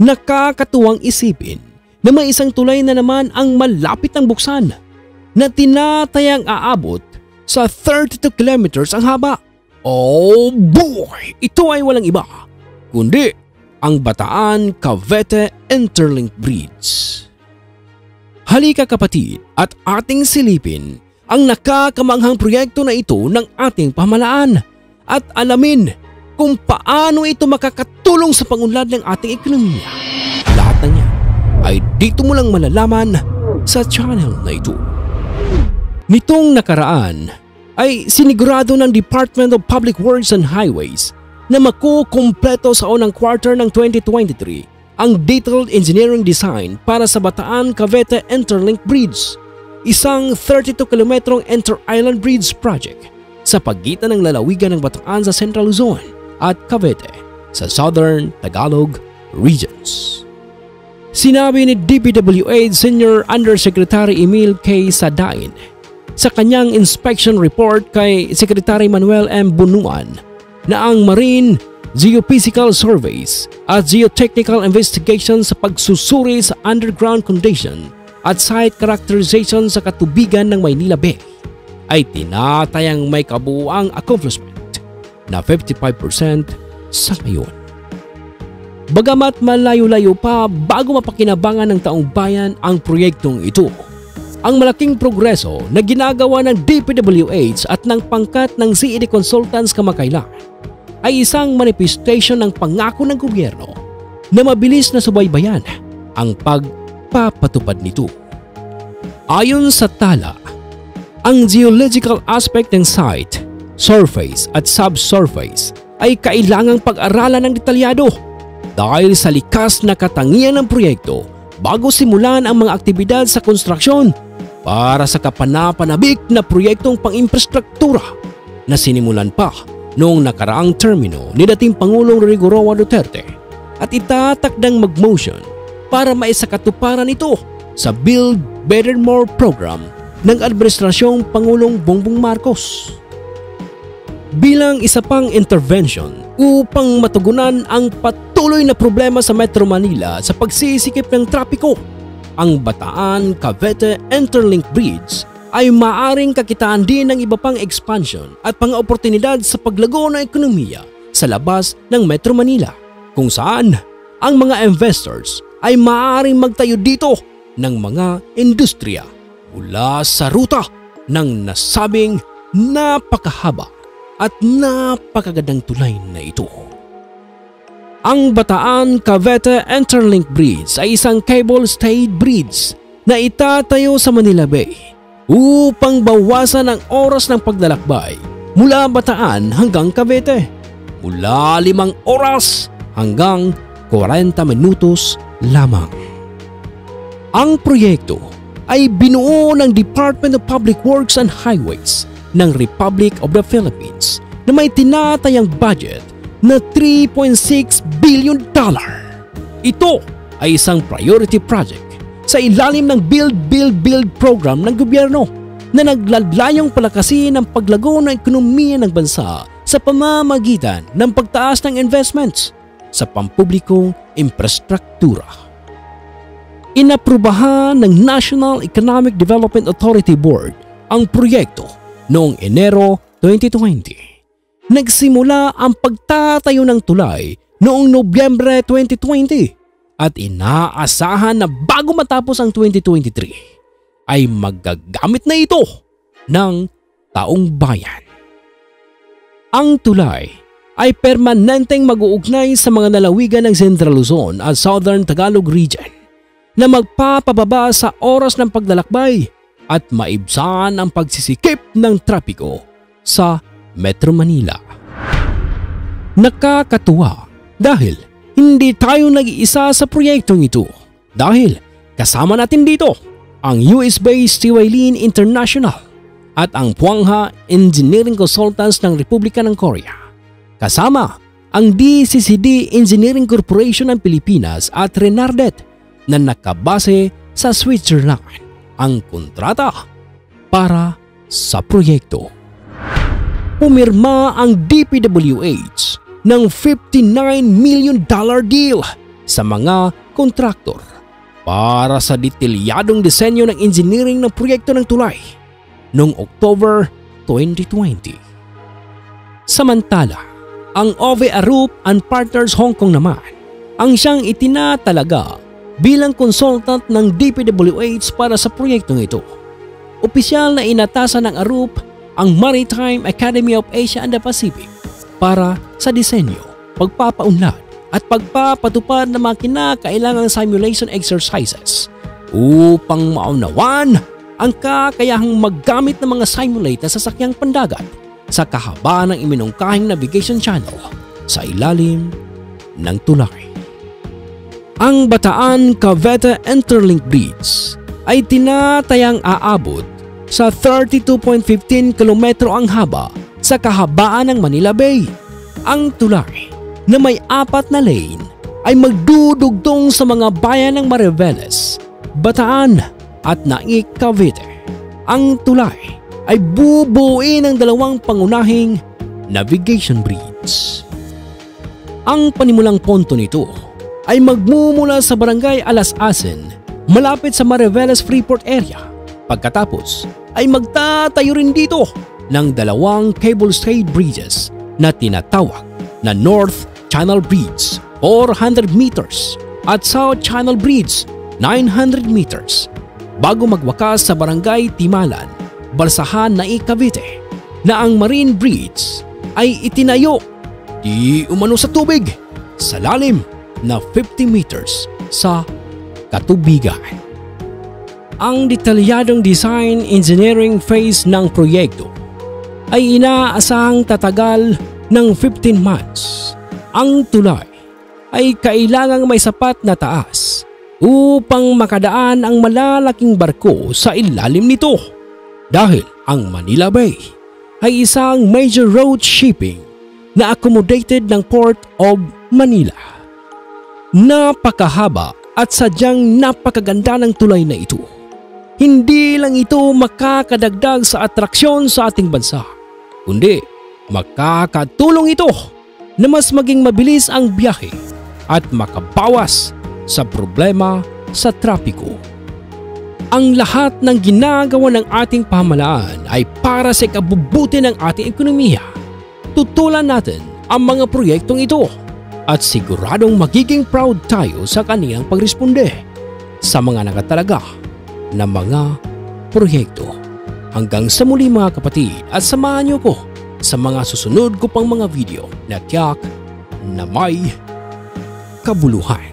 Nakakatuwang isipin na may isang tulay na naman ang malapit ng buksan na tinatayang aabot sa 32 kilometers ang haba. Oh boy! Ito ay walang iba kundi ang Bataan-Cavite Interlink Bridge. Halika kapatid at ating silipin ang nakakamanghang proyekto na ito ng ating pamahalaan at alamin kung paano ito makakatulong sa pangunlad ng ating ekonomiya. Lahat na niya ay dito mo lang malalaman sa channel na ito. Nitong nakaraan ay sinigurado ng Department of Public Works and Highways na makukumpleto sa unang quarter ng 2023 ang detailed engineering design para sa Bataan-Cavite Interlink Bridge, isang 32 kilometrong inter-island bridge project sa pagitan ng lalawigan ng Bataan sa Central Luzon at Cavite sa Southern Tagalog regions. Sinabi ni DPWH Senior Undersecretary Emil K. Sadain sa kanyang inspection report kay Secretary Manuel M. Bunuan na ang marine geophysical surveys at geotechnical investigations sa pagsusuri sa underground condition at site characterization sa katubigan ng Maynila Bay ay tinatayang may kabuuang accomplishment na 55% sa ngayon. Bagamat malayo-layo pa bago mapakinabangan ng taong bayan ang proyektong ito, ang malaking progreso na ginagawa ng DPWH at ng pangkat ng CED Consultants kamakailan ay isang manifestation ng pangako ng gobyerno na mabilis na subaybayan ang pagpapatupad nito. Ayon sa tala, ang geological aspect ng site, surface at subsurface ay kailangang pag-aralan ng detalyado dahil sa likas na katangian ng proyekto bago simulan ang mga aktibidad sa konstruksyon para sa kapanapanabik na proyektong pang-imprastruktura na sinimulan pa noong nakaraang termino ni dating Pangulong Rodrigo Roa Duterte at itatakdang mag-motion para maisakatuparan ito sa Build Better More program ng Administrasyong Pangulong Bongbong Marcos. Bilang isa pang intervention upang matugunan ang patuloy na problema sa Metro Manila sa pagsisikip ng trapiko, ang Bataan-Cavite Interlink Bridge ay maaaring kakitaan din ng iba pang expansion at pang-oportunidad sa paglago ng ekonomiya sa labas ng Metro Manila, kung saan ang mga investors ay maaaring magtayo dito ng mga industriya mula sa ruta ng nasabing napakahaba at napakagandang tulay na ito. Ang Bataan-Cavite Interlink Bridge ay isang cable-stayed bridge na itatayo sa Manila Bay upang bawasan ang oras ng paglalakbay mula Bataan hanggang Cavite, mula 5 oras hanggang 40 minutos lamang. Ang proyekto ay binuo ng Department of Public Works and Highways ng Republic of the Philippines na may tinatayang budget na $3.6 billion. Ito ay isang priority project sa ilalim ng Build program ng gobyerno na naglalayong palakasin ang paglago ng ekonomiya ng bansa sa pamamagitan ng pagtaas ng investments sa pampublikong infrastruktura. Inaprubahan ng National Economic Development Authority Board ang proyekto noong Enero 2020. Nagsimula ang pagtatayo ng tulay noong Nobyembre 2020 at inaasahan na bago matapos ang 2023 ay magagamit na ito ng taong bayan. Ang tulay ay permanenteng mag-uugnay sa mga lalawigan ng Central Luzon at Southern Tagalog region na magpapababa sa oras ng paglalakbay at maibsan ang pagsisikip ng trapiko sa Metro Manila. Nakakatuwa dahil hindi tayo nag-iisa sa proyektong ito dahil kasama natin dito ang US-based Tiwailin International at ang Puangha Engineering Consultants ng Republika ng Korea. Kasama ang DCCD Engineering Corporation ng Pilipinas at Renardet na nakabase sa Switzerland ang kontrata para sa proyekto. Pumirma ang DPWH ng $59 million deal sa mga kontraktor para sa detalyadong disenyo ng engineering ng proyekto ng tulay noong October 2020. Samantala, ang OVE Arup and Partners Hong Kong naman ang siyang itinatalaga bilang consultant ng DPWH para sa proyektong ito. Opisyal na inatasan ng Arup ang Maritime Academy of Asia and the Pacific para sa disenyo, pagpapaunlad at pagpapatupad ng mga kinakailangang simulation exercises upang maunawan ang kakayahang maggamit ng mga simulator sa sasakyang pandagat sa kahabaan ng iminungkahing navigation channel sa ilalim ng tulay. Ang Bataan Cavite Interlink Bridge ay tinatayang aabot sa 32.15 kilometro ang haba sa kahabaan ng Manila Bay. Ang tulay na may 4 na lane ay magdudugtong sa mga bayan ng Mariveles, Bataan at Naik, Cavite. Ang tulay ay bubuuin ng 2 pangunahing navigation bridge. Ang panimulang ponto nito ay magmumula sa barangay Alas-Asin malapit sa Mariveles Freeport area. Pagkatapos ay magtatayo rin dito ng 2 cable-stayed bridges na tinatawag na North Channel Bridge 400 meters at South Channel Bridge 900 meters bago magwakas sa barangay Timalan, Balsahan, Naik, Cavite na ang Marine Bridge ay itinayo di umano sa tubig sa lalim na 50 meters sa katubigan. Ang detalyadong design engineering phase ng proyekto ay inaasahang tatagal ng 15 months. Ang tulay ay kailangang may sapat na taas upang makadaan ang malalaking barko sa ilalim nito dahil ang Manila Bay ay isang major road shipping na accommodated ng Port of Manila. Napakahaba at sadyang napakaganda ng tulay na ito. Hindi lang ito makakadagdag sa atraksyon sa ating bansa, kundi makakatulong ito na mas maging mabilis ang biyahe at makabawas sa problema sa trapiko. Ang lahat ng ginagawa ng ating pamahalaan ay para sa ikabubuti ng ating ekonomiya. Tutulan natin ang mga proyektong ito at siguradong magiging proud tayo sa kanilang pagresponde sa mga nakatalaga na mga proyekto. Hanggang sa muli mga kapatid at samahan niyo ko sa mga susunod ko pang mga video na tiyak na may kabuluhan.